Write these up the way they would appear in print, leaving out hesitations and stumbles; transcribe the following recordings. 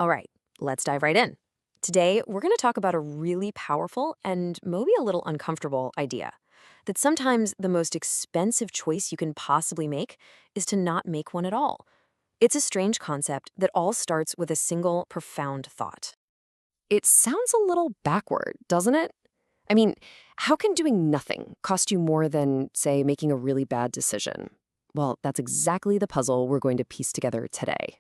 All right, let's dive right in. Today, we're going to talk about a really powerful and maybe a little uncomfortable idea that sometimes the most expensive choice you can possibly make is to not make one at all. It's a strange concept that all starts with a single profound thought. It sounds a little backward, doesn't it? I mean, how can doing nothing cost you more than, say, making a really bad decision? Well, that's exactly the puzzle we're going to piece together today.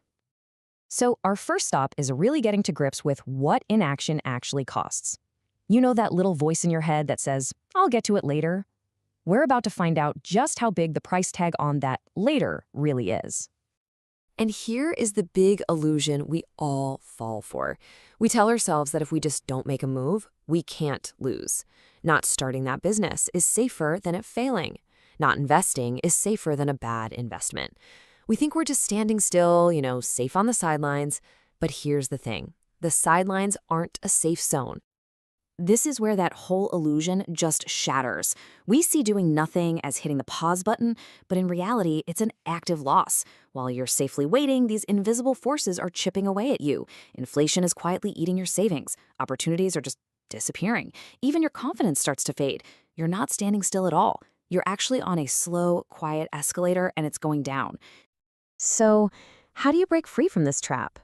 So, our first stop is really getting to grips with what inaction actually costs. You know that little voice in your head that says, I'll get to it later? We're about to find out just how big the price tag on that later really is. And here is the big illusion we all fall for. We tell ourselves that if we just don't make a move, we can't lose. Not starting that business is safer than it failing. Not investing is safer than a bad investment. We think we're just standing still, safe on the sidelines. But here's the thing. The sidelines aren't a safe zone. This is where that whole illusion just shatters. We see doing nothing as hitting the pause button, but in reality, it's an active loss. While you're safely waiting, these invisible forces are chipping away at you. Inflation is quietly eating your savings. Opportunities are just disappearing. Even your confidence starts to fade. You're not standing still at all. You're actually on a slow, quiet escalator, and it's going down. So, how do you break free from this trap?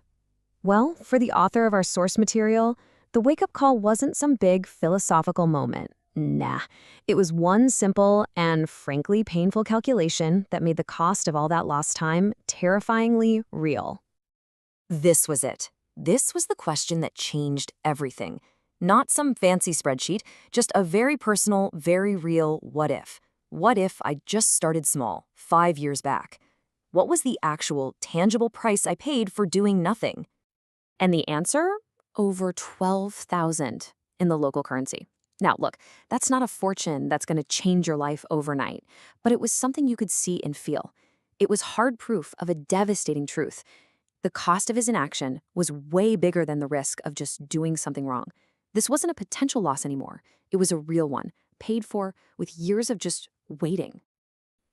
Well, for the author of our source material, the wake-up call wasn't some big philosophical moment. Nah, it was one simple and frankly painful calculation that made the cost of all that lost time terrifyingly real. This was it. This was the question that changed everything. Not some fancy spreadsheet, just a very personal, very real what if. What if I just started small, 5 years back? What was the actual, tangible price I paid for doing nothing? And the answer? Over 12,000 in the local currency. Now, look, that's not a fortune that's going to change your life overnight, but it was something you could see and feel. It was hard proof of a devastating truth. The cost of his inaction was way bigger than the risk of just doing something wrong. This wasn't a potential loss anymore. It was a real one, paid for with years of just waiting.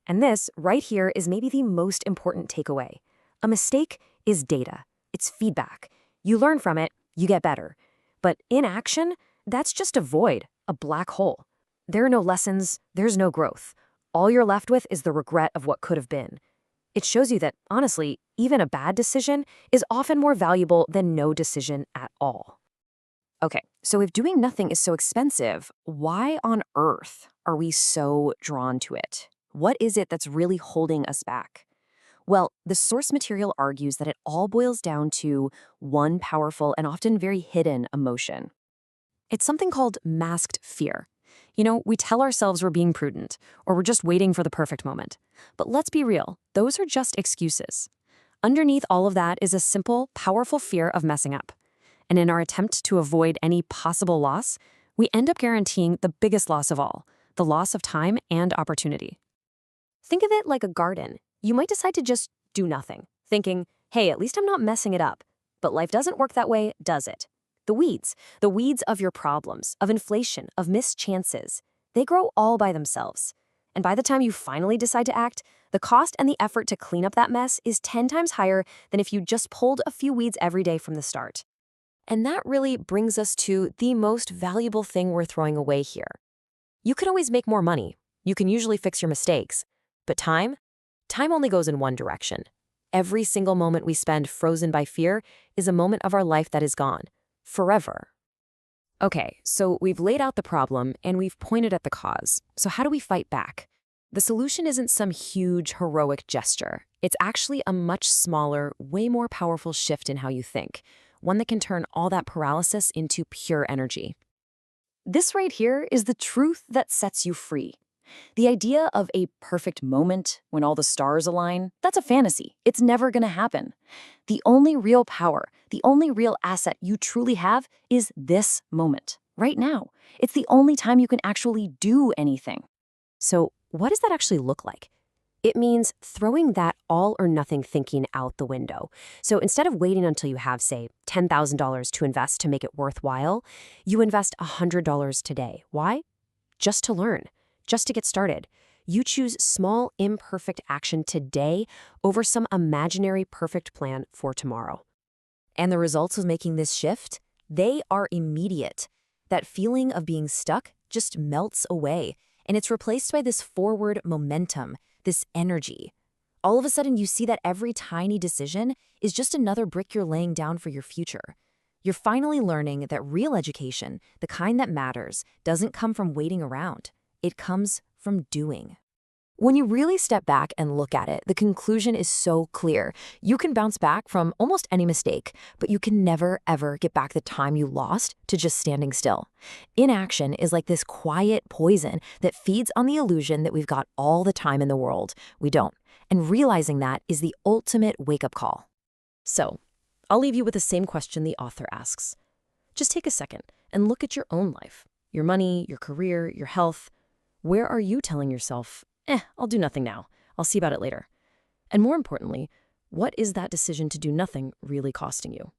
And this, right here, is maybe the most important takeaway. A mistake is data. It's feedback. You learn from it, you get better. But inaction, that's just a void, a black hole. There are no lessons, there's no growth. All you're left with is the regret of what could have been. It shows you that, honestly, even a bad decision is often more valuable than no decision at all. Okay, so if doing nothing is so expensive, why on earth are we so drawn to it? What is it that's really holding us back? Well, the source material argues that it all boils down to one powerful and often very hidden emotion. It's something called masked fear. We tell ourselves we're being prudent, or we're just waiting for the perfect moment. But let's be real, those are just excuses. Underneath all of that is a simple, powerful fear of messing up. And in our attempt to avoid any possible loss, we end up guaranteeing the biggest loss of all, the loss of time and opportunity. Think of it like a garden. You might decide to just do nothing, thinking, hey, at least I'm not messing it up. But life doesn't work that way, does it? The weeds of your problems, of inflation, of missed chances, they grow all by themselves. And by the time you finally decide to act, the cost and the effort to clean up that mess is 10 times higher than if you just pulled a few weeds every day from the start. And that really brings us to the most valuable thing we're throwing away here. You can always make more money. You can usually fix your mistakes. But time only goes in one direction. Every single moment we spend frozen by fear is a moment of our life that is gone. Forever. Okay, so we've laid out the problem and we've pointed at the cause. So how do we fight back? The solution isn't some huge, heroic gesture. It's actually a much smaller, way more powerful shift in how you think. One that can turn all that paralysis into pure energy. This right here is the truth that sets you free. The idea of a perfect moment when all the stars align, that's a fantasy. It's never going to happen. The only real power, the only real asset you truly have is this moment, right now. It's the only time you can actually do anything. So what does that actually look like? It means throwing that all-or-nothing thinking out the window. So instead of waiting until you have, say, $10,000 to invest to make it worthwhile, you invest $100 today. Why? Just to learn. Just to get started. You choose small, imperfect action today over some imaginary perfect plan for tomorrow. And the results of making this shift, they are immediate. That feeling of being stuck just melts away, and it's replaced by this forward momentum, this energy. All of a sudden, you see that every tiny decision is just another brick you're laying down for your future. You're finally learning that real education, the kind that matters, doesn't come from waiting around. It comes from doing. When you really step back and look at it, the conclusion is so clear. You can bounce back from almost any mistake, but you can never, ever get back the time you lost to just standing still. Inaction is like this quiet poison that feeds on the illusion that we've got all the time in the world. We don't. And realizing that is the ultimate wake-up call. So, I'll leave you with the same question the author asks. Just take a second and look at your own life, your money, your career, your health. Where are you telling yourself, I'll do nothing now. I'll see about it later. And more importantly, what is that decision to do nothing really costing you?